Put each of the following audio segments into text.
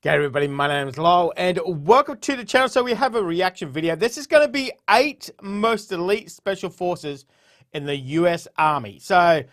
G'day everybody, my name is Lowell and welcome to the channel. So we have a reaction video. This is going to be 8 most elite special forces in the US Army. So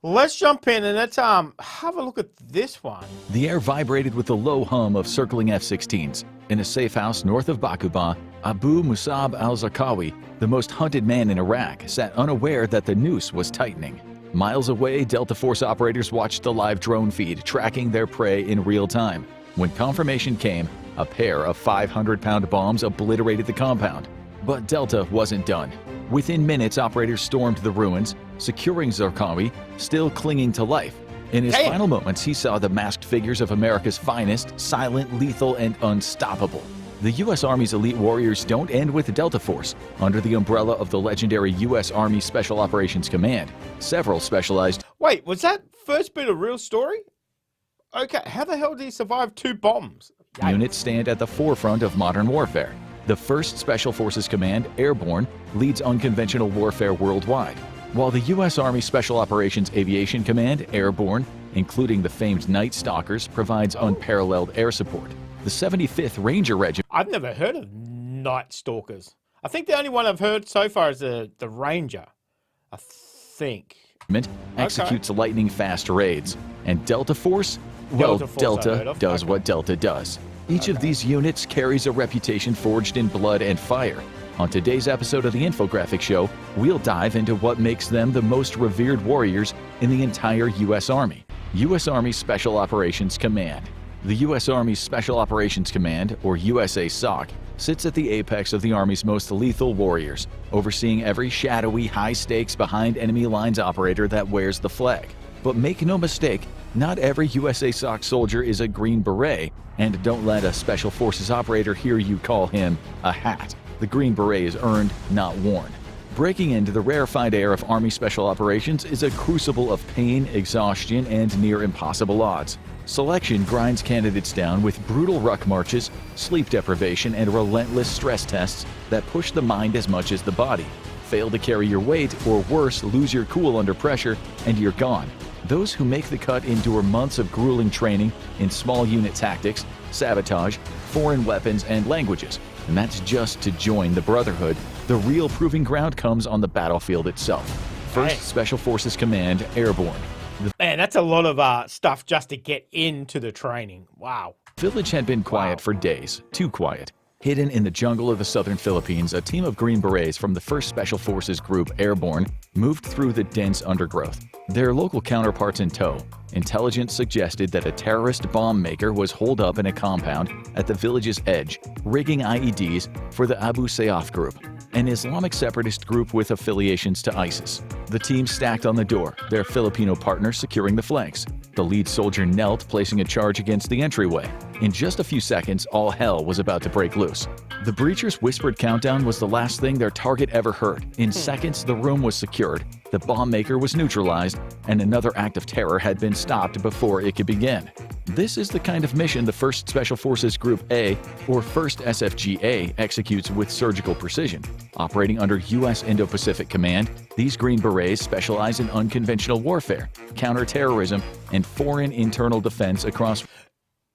let's jump in and let's have a look at this one. The air vibrated with the low hum of circling F-16s. In a safe house north of Bakuba, Abu Musab al-Zarqawi, the most hunted man in Iraq, sat unaware that the noose was tightening. Miles away, Delta Force operators watched the live drone feed, tracking their prey in real time. When confirmation came, a pair of 500-pound bombs obliterated the compound. But Delta wasn't done. Within minutes, operators stormed the ruins, securing Zarqawi, still clinging to life. In his final moments, he saw the masked figures of America's finest, silent, lethal, and unstoppable. The U.S. Army's elite warriors don't end with the Delta Force. Under the umbrella of the legendary U.S. Army Special Operations Command, several specialized... Wait, was that first bit a real story? Okay, how the hell did he survive 2 bombs? units stand at the forefront of modern warfare. The 1st Special Forces Command, Airborne, leads unconventional warfare worldwide, while the U.S. Army Special Operations Aviation Command, Airborne, including the famed Night Stalkers, provides unparalleled air support. The 75th Ranger Regiment... I've never heard of Night Stalkers. I think the only one I've heard so far is the Ranger, I think. executes lightning-fast raids, and Delta Force? Well, Delta does what Delta does. Each of these units carries a reputation forged in blood and fire. On today's episode of the Infographic Show, we'll dive into what makes them the most revered warriors in the entire U.S. Army. U.S. Army Special Operations Command. The U.S. Army Special Operations Command, or USASOC, sits at the apex of the Army's most lethal warriors, overseeing every shadowy, high-stakes, behind-enemy lines operator that wears the flag. But make no mistake, not every USASOC soldier is a Green Beret, and don't let a Special Forces operator hear you call him a hat. The Green Beret is earned, not worn. Breaking into the rarefied air of Army Special Operations is a crucible of pain, exhaustion, and near impossible odds. Selection grinds candidates down with brutal ruck marches, sleep deprivation, and relentless stress tests that push the mind as much as the body. Fail to carry your weight, or worse, lose your cool under pressure, and you're gone. Those who make the cut endure months of grueling training in small unit tactics, sabotage, foreign weapons, and languages. And that's just to join the Brotherhood. The real proving ground comes on the battlefield itself. 1st Special Forces Command, Airborne. Man, that's a lot of stuff just to get into the training. Wow. The village had been quiet for days, too quiet. Hidden in the jungle of the southern Philippines, a team of Green Berets from the 1st Special Forces Group, Airborne, moved through the dense undergrowth. Their local counterparts in tow, intelligence suggested that a terrorist bomb maker was holed up in a compound at the village's edge, rigging IEDs for the Abu Sayyaf group, an Islamic separatist group with affiliations to ISIS. The team stacked on the door, their Filipino partner securing the flanks. The lead soldier knelt, placing a charge against the entryway. In just a few seconds, all hell was about to break loose. The breachers' whispered countdown was the last thing their target ever heard. In seconds, the room was secured, the bomb maker was neutralized, and another act of terror had been stopped before it could begin. This is the kind of mission the 1st Special Forces Group A, or 1st SFGA, executes with surgical precision. Operating under U.S. Indo-Pacific Command, these Green Berets specialize in unconventional warfare, counter-terrorism, and foreign internal defense across...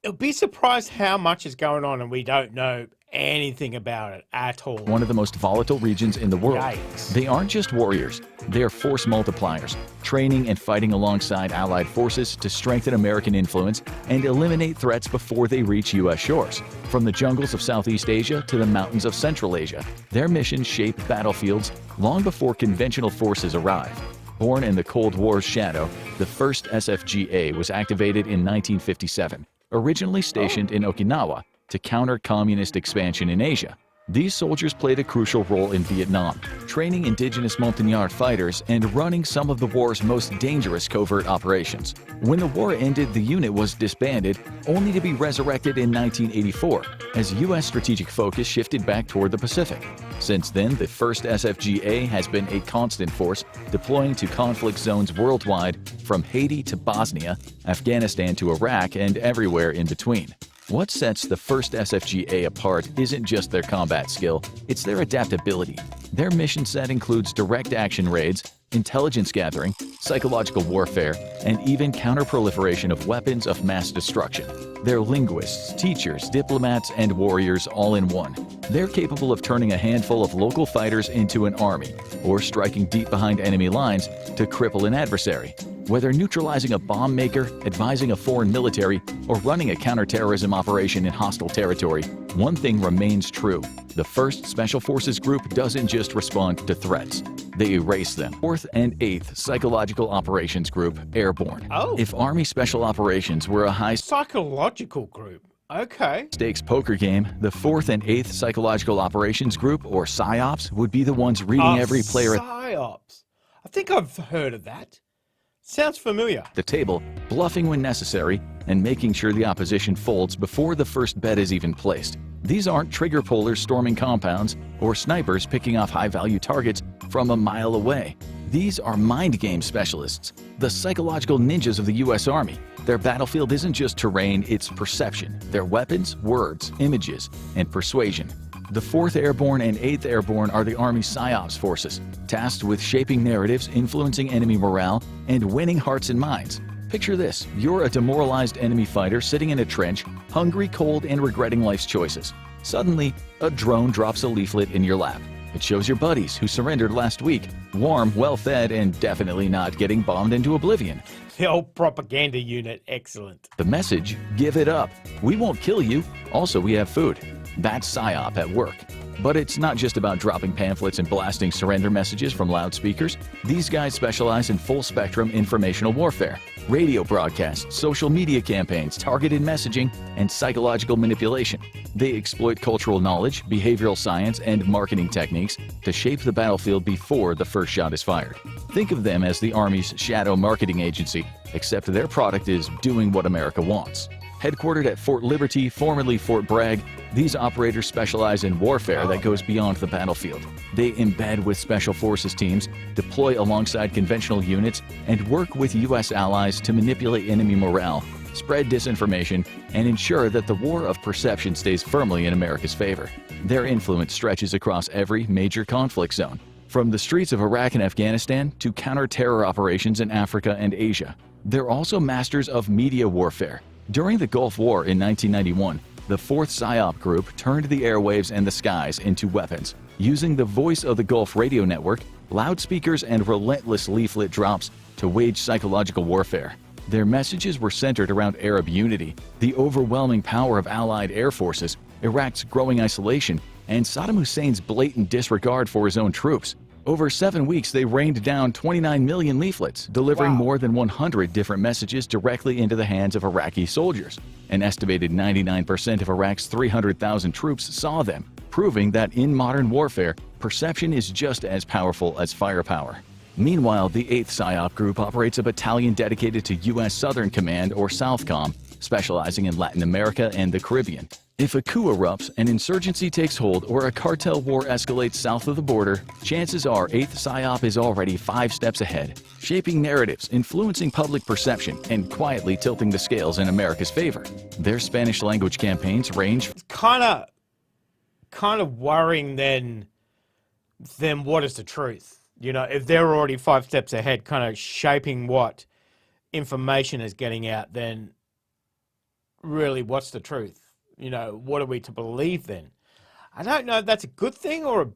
You'll be surprised how much is going on and we don't know anything about it at all. One of the most volatile regions in the world. Yikes. They aren't just warriors, they are force multipliers, training and fighting alongside allied forces to strengthen American influence and eliminate threats before they reach U.S. shores. From the jungles of Southeast Asia to the mountains of Central Asia, their missions shape battlefields long before conventional forces arrive. Born in the Cold War's shadow, the 1st SFGA was activated in 1957, originally stationed in Okinawa to counter communist expansion in Asia. These soldiers played a crucial role in Vietnam, training indigenous Montagnard fighters and running some of the war's most dangerous covert operations. When the war ended, the unit was disbanded, only to be resurrected in 1984, as U.S. strategic focus shifted back toward the Pacific. Since then, the 1st SFGA has been a constant force, deploying to conflict zones worldwide, from Haiti to Bosnia, Afghanistan to Iraq, and everywhere in between. What sets the 1st SFGA apart isn't just their combat skill, it's their adaptability. Their mission set includes direct action raids, intelligence gathering, psychological warfare, and even counter-proliferation of weapons of mass destruction. They're linguists, teachers, diplomats, and warriors all in one. They're capable of turning a handful of local fighters into an army, or striking deep behind enemy lines to cripple an adversary. Whether neutralizing a bomb maker, advising a foreign military, or running a counterterrorism operation in hostile territory, one thing remains true. The 1st Special Forces Group doesn't just respond to threats. They erase them. 4th and 8th Psychological Operations Group, Airborne. Oh. If Army Special Operations were a high Psychological group. Okay. stakes poker game, the 4th and 8th Psychological Operations Group, or PSYOPs, would be the ones reading every player PSYOPs. I think I've heard of that. Sounds familiar. at the table, bluffing when necessary, and making sure the opposition folds before the first bet is even placed. These aren't trigger pullers storming compounds or snipers picking off high-value targets from a mile away. These are mind game specialists, the psychological ninjas of the U.S. Army. Their battlefield isn't just terrain, it's perception. Their weapons, words, images, and persuasion. The 4th Airborne and 8th Airborne are the Army's PSYOPs forces, tasked with shaping narratives, influencing enemy morale, and winning hearts and minds. Picture this: you're a demoralized enemy fighter sitting in a trench, hungry, cold, and regretting life's choices. Suddenly, a drone drops a leaflet in your lap. It shows your buddies who surrendered last week, warm, well-fed, and definitely not getting bombed into oblivion. The old propaganda unit, excellent. The message: give it up. We won't kill you. Also, we have food. That's PSYOP at work. But it's not just about dropping pamphlets and blasting surrender messages from loudspeakers. These guys specialize in full-spectrum informational warfare, radio broadcasts, social media campaigns, targeted messaging, and psychological manipulation. They exploit cultural knowledge, behavioral science, and marketing techniques to shape the battlefield before the first shot is fired. Think of them as the Army's shadow marketing agency, except their product is doing what America wants. Headquartered at Fort Liberty, formerly Fort Bragg, these operators specialize in warfare that goes beyond the battlefield. They embed with Special Forces teams, deploy alongside conventional units, and work with U.S. allies to manipulate enemy morale, spread disinformation, and ensure that the war of perception stays firmly in America's favor. Their influence stretches across every major conflict zone, from the streets of Iraq and Afghanistan to counter-terror operations in Africa and Asia. They're also masters of media warfare. During the Gulf War in 1991, the 4th PSYOP Group turned the airwaves and the skies into weapons, using the voice of the Gulf radio network, loudspeakers, and relentless leaflet drops to wage psychological warfare. Their messages were centered around Arab unity, the overwhelming power of Allied air forces, Iraq's growing isolation, and Saddam Hussein's blatant disregard for his own troops. Over 7 weeks, they rained down 29 million leaflets, delivering more than 100 different messages directly into the hands of Iraqi soldiers. An estimated 99% of Iraq's 300,000 troops saw them, proving that in modern warfare, perception is just as powerful as firepower. Meanwhile, the 8th PSYOP Group operates a battalion dedicated to U.S. Southern Command, or SOUTHCOM, specializing in Latin America and the Caribbean. If a coup erupts, an insurgency takes hold, or a cartel war escalates south of the border, chances are 8th PSYOP is already 5 steps ahead, shaping narratives, influencing public perception, and quietly tilting the scales in America's favor. Their Spanish language campaigns range kind of worrying then what is the truth? You know, if they're already 5 steps ahead, kind of shaping what information is getting out, then really what's the truth? You know, what are we to believe then? I don't know if that's a good thing or a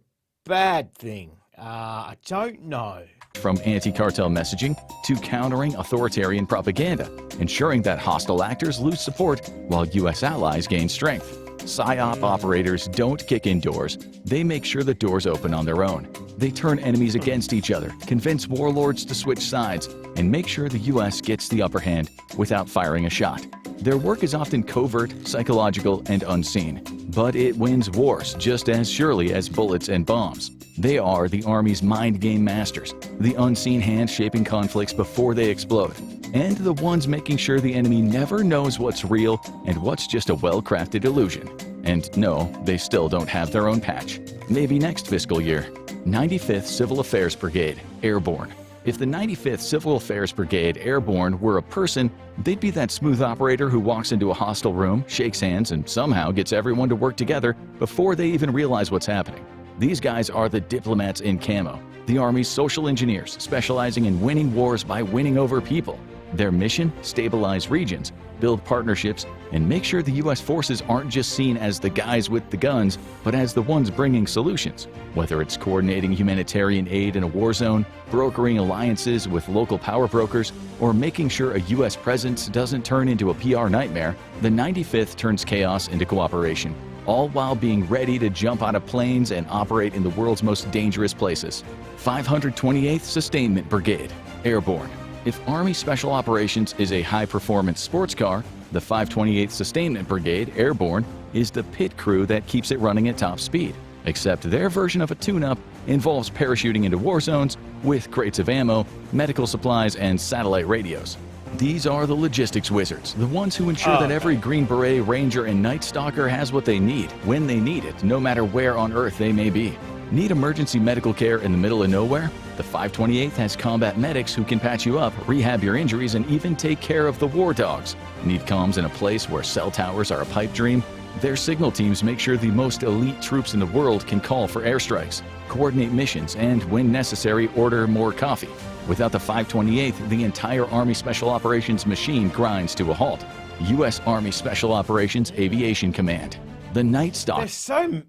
bad thing. I don't know. From anti-cartel messaging to countering authoritarian propaganda, ensuring that hostile actors lose support while U.S. allies gain strength. PSYOP operators don't kick in doors. They make sure the doors open on their own. They turn enemies against each other, convince warlords to switch sides, and make sure the U.S. gets the upper hand without firing a shot. Their work is often covert, psychological, and unseen, but it wins wars just as surely as bullets and bombs. They are the Army's mind game masters, the unseen hand shaping conflicts before they explode, and the ones making sure the enemy never knows what's real and what's just a well-crafted illusion. And no, they still don't have their own patch. Maybe next fiscal year. 95th Civil Affairs Brigade, Airborne. If the 95th Civil Affairs Brigade Airborne were a person, they'd be that smooth operator who walks into a hostile room, shakes hands, and somehow gets everyone to work together before they even realize what's happening. These guys are the diplomats in camo, the Army's social engineers specializing in winning wars by winning over people. Their mission? Stabilize regions, build partnerships, and make sure the U.S. forces aren't just seen as the guys with the guns, but as the ones bringing solutions. Whether it's coordinating humanitarian aid in a war zone, brokering alliances with local power brokers, or making sure a U.S. presence doesn't turn into a PR nightmare, the 95th turns chaos into cooperation, all while being ready to jump out of planes and operate in the world's most dangerous places. 528th Sustainment Brigade, Airborne. If Army Special Operations is a high-performance sports car, the 528th Sustainment Brigade, Airborne, is the pit crew that keeps it running at top speed. Except their version of a tune-up involves parachuting into war zones with crates of ammo, medical supplies, and satellite radios. These are the logistics wizards, the ones who ensure that every Green Beret, Ranger, and Night Stalker has what they need, when they need it, no matter where on Earth they may be. Need emergency medical care in the middle of nowhere? The 528th has combat medics who can patch you up, rehab your injuries, and even take care of the war dogs. Need comms in a place where cell towers are a pipe dream? Their signal teams make sure the most elite troops in the world can call for airstrikes, coordinate missions, and, when necessary, order more coffee. Without the 528th, the entire Army Special Operations machine grinds to a halt. U.S. Army Special Operations Aviation Command. The Night Stalker.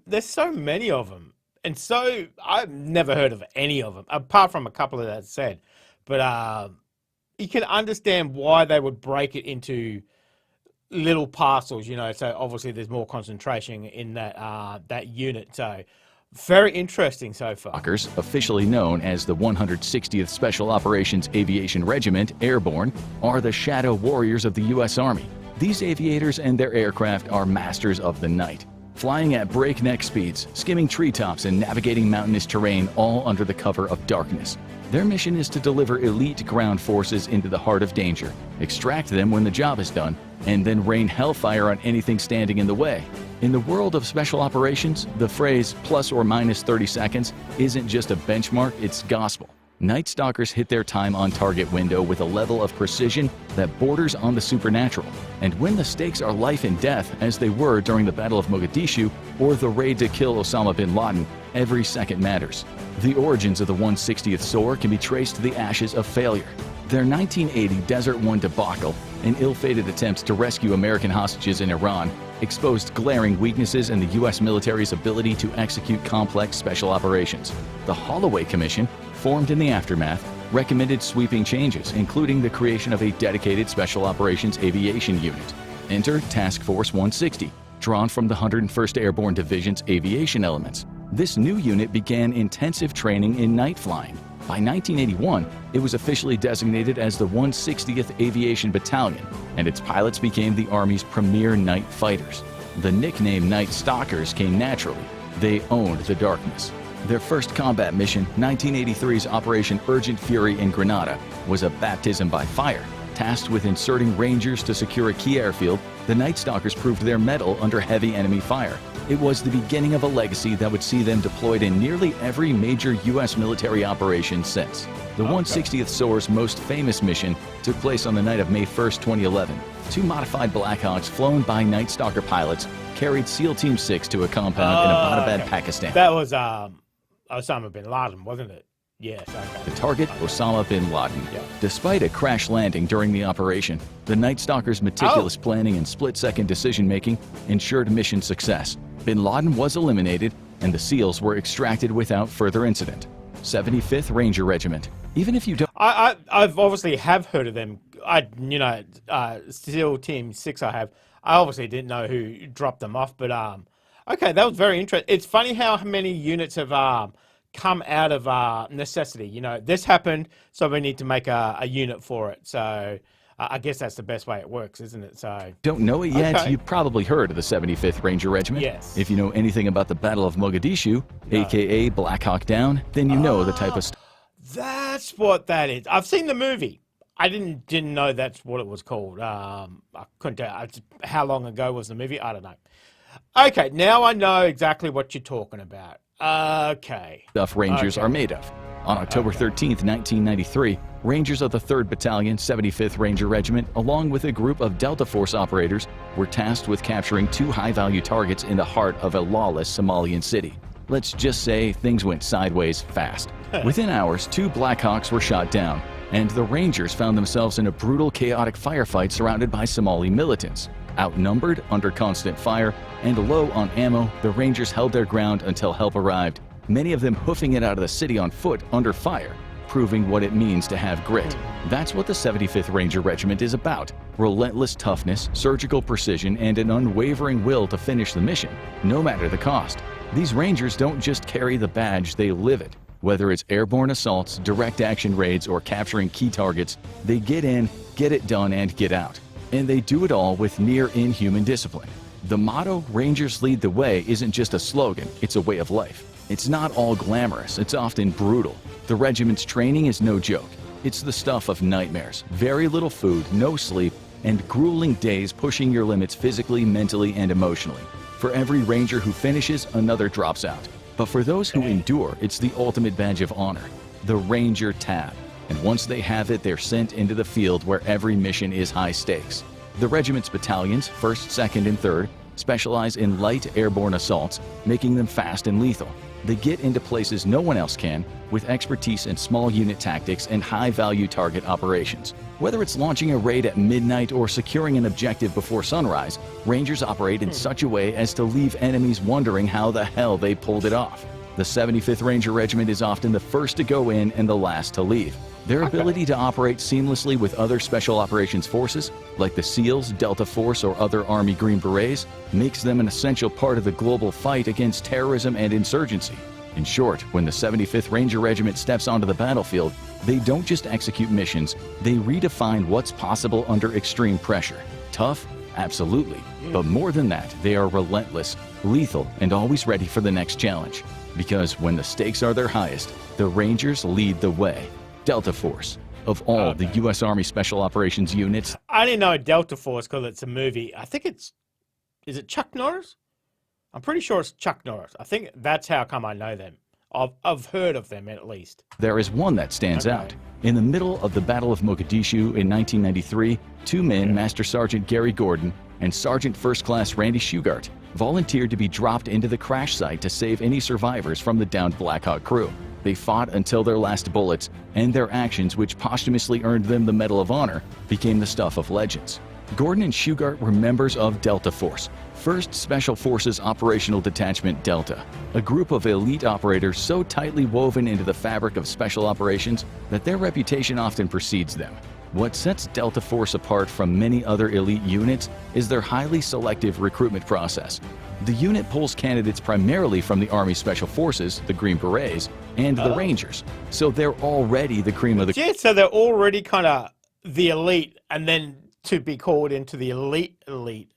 There's so many of them. And so, I've never heard of any of them, apart from a couple of that said. But you can understand why they would break it into little parcels, you know, so obviously there's more concentration in that unit. So, very interesting so far. Officially known as the 160th Special Operations Aviation Regiment, Airborne, are the shadow warriors of the U.S. Army. These aviators and their aircraft are masters of the night, flying at breakneck speeds, skimming treetops, and navigating mountainous terrain, all under the cover of darkness. Their mission is to deliver elite ground forces into the heart of danger, extract them when the job is done, and then rain hellfire on anything standing in the way. In the world of special operations, the phrase plus or minus 30 seconds isn't just a benchmark, it's gospel. Night Stalkers hit their time on target window with a level of precision that borders on the supernatural. And when the stakes are life and death, as they were during the Battle of Mogadishu or the raid to kill Osama bin Laden, every second matters. The origins of the 160th SOAR can be traced to the ashes of failure. Their 1980 Desert One debacle, an ill-fated attempt to rescue American hostages in Iran, exposed glaring weaknesses in the U.S. military's ability to execute complex special operations. The Holloway Commission, formed in the aftermath, recommended sweeping changes, including the creation of a dedicated Special Operations Aviation Unit. Enter Task Force 160, drawn from the 101st Airborne Division's aviation elements. This new unit began intensive training in night flying. By 1981, it was officially designated as the 160th Aviation Battalion, and its pilots became the Army's premier night fighters. The nickname Night Stalkers came naturally. They owned the darkness. Their first combat mission, 1983's Operation Urgent Fury in Grenada, was a baptism by fire. Tasked with inserting Rangers to secure a key airfield, the Night Stalkers proved their mettle under heavy enemy fire. It was the beginning of a legacy that would see them deployed in nearly every major U.S. military operation since. The 160th SOAR's most famous mission took place on the night of May 1, 2011. Two modified Blackhawks flown by Night Stalker pilots carried SEAL Team 6 to a compound in Abbottabad, Pakistan. That was Osama bin Laden, wasn't it? Yes. Okay. The target, Osama bin Laden. Yeah. Despite a crash landing during the operation, the Night Stalkers' meticulous planning and split-second decision-making ensured mission success. Bin Laden was eliminated, and the SEALs were extracted without further incident. 75th Ranger Regiment. Even if you don't... I've obviously have heard of them. SEAL Team 6 I have. I obviously didn't know who dropped them off, but okay, that was very interesting. It's funny how many units have come out of necessity. You know, this happened, so we need to make a unit for it. So I guess that's the best way it works, isn't it? So don't know it yet? Okay. You've probably heard of the 75th Ranger Regiment. Yes. If you know anything about the Battle of Mogadishu, aka Black Hawk Down, then you know the type of... That's what that is. I've seen the movie. I didn't know that's what it was called. I couldn't tell. How long ago was the movie? I don't know. Okay, now I know exactly what you're talking about. Okay. Stuff Rangers are made of. On October 13th, 1993, Rangers of the 3rd Battalion, 75th Ranger Regiment, along with a group of Delta Force operators, were tasked with capturing two high-value targets in the heart of a lawless Somalian city. Let's just say things went sideways fast. Within hours, 2 Blackhawks were shot down, and the Rangers found themselves in a brutal, chaotic firefight surrounded by Somali militants. Outnumbered, under constant fire, and low on ammo, the Rangers held their ground until help arrived, many of them hoofing it out of the city on foot under fire, proving what it means to have grit. That's what the 75th Ranger Regiment is about: relentless toughness, surgical precision, and an unwavering will to finish the mission, no matter the cost. These Rangers don't just carry the badge, they live it. Whether it's airborne assaults, direct action raids, or capturing key targets, they get in, get it done, and get out. And they do it all with near inhuman discipline. The motto, Rangers Lead the Way, isn't just a slogan, it's a way of life. It's not all glamorous, it's often brutal. The regiment's training is no joke. It's the stuff of nightmares, very little food, no sleep, and grueling days pushing your limits physically, mentally, and emotionally. For every Ranger who finishes, another drops out. But for those who endure, it's the ultimate badge of honor, the Ranger Tab. And once they have it, they're sent into the field where every mission is high stakes. The regiment's battalions, 1st, 2nd, and 3rd, specialize in light airborne assaults, making them fast and lethal. They get into places no one else can, with expertise in small unit tactics and high-value target operations. Whether it's launching a raid at midnight or securing an objective before sunrise, Rangers operate in such a way as to leave enemies wondering how the hell they pulled it off. The 75th Ranger Regiment is often the first to go in and the last to leave. Their ability to operate seamlessly with other special operations forces, like the SEALs, Delta Force, or other Army Green Berets, makes them an essential part of the global fight against terrorism and insurgency. In short, when the 75th Ranger Regiment steps onto the battlefield, they don't just execute missions, they redefine what's possible under extreme pressure. Tough? Absolutely. But more than that, they are relentless, lethal, and always ready for the next challenge. Because when the stakes are their highest, the Rangers lead the way. Delta Force. Of all the U.S. Army Special Operations units, I didn't know Delta Force because it's a movie. I think is it Chuck Norris? I'm pretty sure it's Chuck Norris. I think that's how come I know them. I've heard of them at least. There is one that stands out. In the middle of the Battle of Mogadishu in 1993, 2 men, Master Sergeant Gary Gordon and Sergeant First Class Randy Shugart, volunteered to be dropped into the crash site to save any survivors from the downed Blackhawk crew. They fought until their last bullets, and their actions, which posthumously earned them the Medal of Honor, became the stuff of legends. Gordon and Shugart were members of Delta Force, 1st Special Forces Operational Detachment Delta, a group of elite operators so tightly woven into the fabric of special operations that their reputation often precedes them. What sets Delta Force apart from many other elite units is their highly selective recruitment process. The unit pulls candidates primarily from the Army Special Forces, the Green Berets, and the Rangers, so they're already the cream of the Yeah, so they're already kind of the elite, and then to be called into the elite.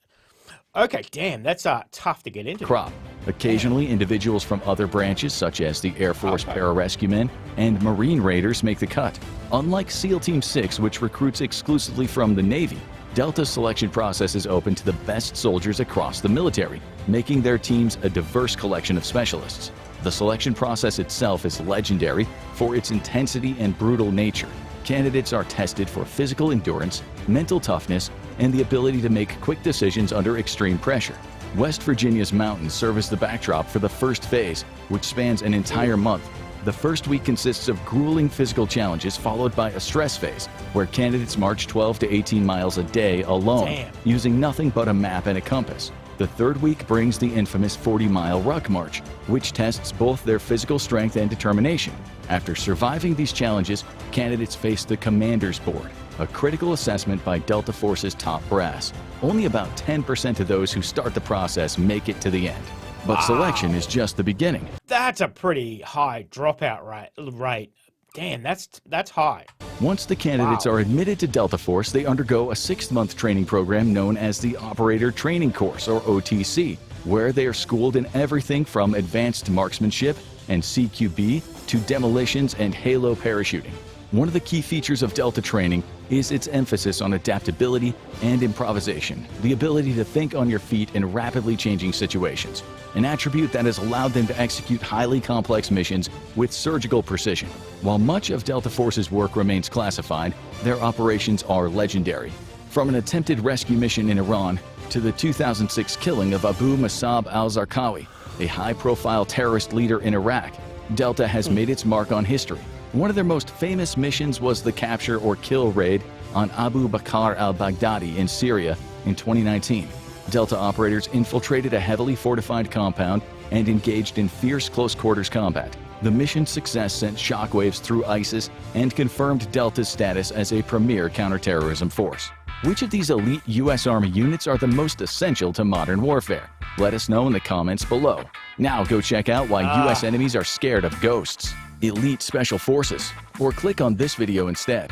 Okay, damn, that's tough to get into. crop. Occasionally, individuals from other branches, such as the Air Force Pararescue Men and Marine Raiders, make the cut. Unlike SEAL Team 6, which recruits exclusively from the Navy, Delta's selection process is open to the best soldiers across the military, making their teams a diverse collection of specialists. The selection process itself is legendary for its intensity and brutal nature. Candidates are tested for physical endurance, mental toughness, and the ability to make quick decisions under extreme pressure. West Virginia's mountains serve as the backdrop for the first phase, which spans an entire month. The first week consists of grueling physical challenges followed by a stress phase, where candidates march 12 to 18 miles a day alone, using nothing but a map and a compass. The third week brings the infamous 40-mile ruck march, which tests both their physical strength and determination. After surviving these challenges, candidates face the Commander's Board, a critical assessment by Delta Force's top brass. Only about 10% of those who start the process make it to the end. But selection is just the beginning. That's a pretty high dropout rate. Damn, that's high. Once the candidates are admitted to Delta Force, they undergo a 6-month training program known as the Operator Training Course, or OTC, where they are schooled in everything from advanced marksmanship and CQB to demolitions and halo parachuting. One of the key features of Delta training is its emphasis on adaptability and improvisation, the ability to think on your feet in rapidly changing situations, an attribute that has allowed them to execute highly complex missions with surgical precision. While much of Delta Force's work remains classified, their operations are legendary. From an attempted rescue mission in Iran to the 2006 killing of Abu Musab al-Zarqawi, a high-profile terrorist leader in Iraq, Delta has made its mark on history. One of their most famous missions was the capture or kill raid on Abu Bakr al-Baghdadi in Syria in 2019. Delta operators infiltrated a heavily fortified compound and engaged in fierce close-quarters combat. The mission's success sent shockwaves through ISIS and confirmed Delta's status as a premier counterterrorism force. Which of these elite U.S. Army units are the most essential to modern warfare? Let us know in the comments below. Now go check out why U.S. enemies are scared of ghosts, elite special forces, or click on this video instead.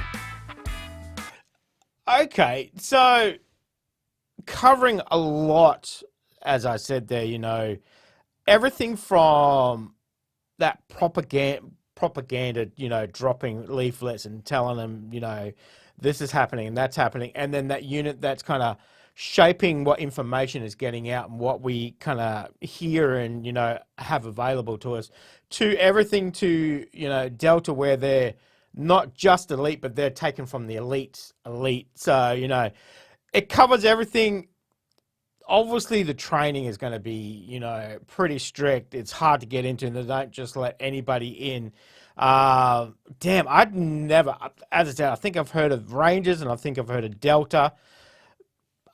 Okay, so covering a lot, as I said there, you know, everything from that propaganda, you know, dropping leaflets and telling them, you know, this is happening and that's happening, and then that unit that's kind of shaping what information is getting out and what we kind of hear and, you know, have available to us, to everything to, you know, Delta, where they're not just elite, but they're taken from the elite. So, you know, it covers everything. Obviously, the training is going to be, you know, pretty strict. It's hard to get into, and they don't just let anybody in. Damn, I'd never, as I said, I think I've heard of Rangers, and I think I've heard of Delta.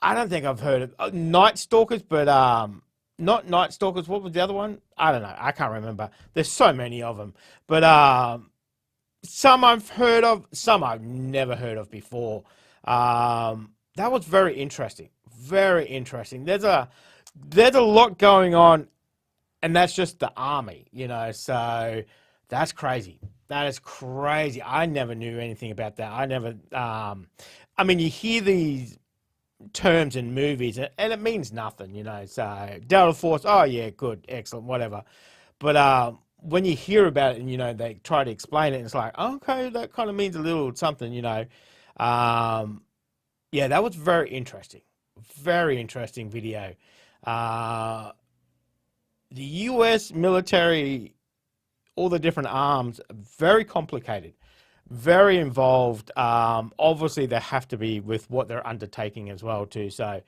I don't think I've heard of Night Stalkers, but not Night Stalkers. What was the other one? I don't know. I can't remember. There's so many of them. But some I've heard of, some I've never heard of before. That was very interesting. Very interesting. There's a lot going on, and that's just the army, you know. So that's crazy. That is crazy. I never knew anything about that. I never. I mean, you hear these terms in movies, and it means nothing, you know. So Delta Force, oh yeah, good, excellent, whatever. But when you hear about it, and you know, they try to explain it, and it's like, okay, that kind of means a little something, you know. Yeah, that was very interesting. Very interesting video. The U.S. military, all the different arms, very complicated, very involved. Obviously, they have to be with what they're undertaking as well too. So,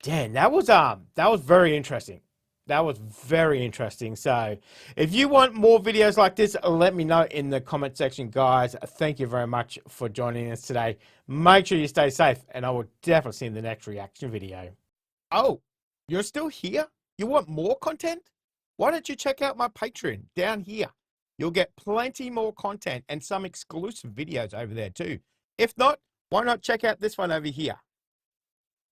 damn, that was very interesting. That was very interesting. So, if you want more videos like this, let me know in the comment section, guys. Thank you very much for joining us today. Make sure you stay safe, and I will definitely see you in the next reaction video. Oh, you're still here? You want more content? Why don't you check out my Patreon down here? You'll get plenty more content and some exclusive videos over there too. If not, why not check out this one over here?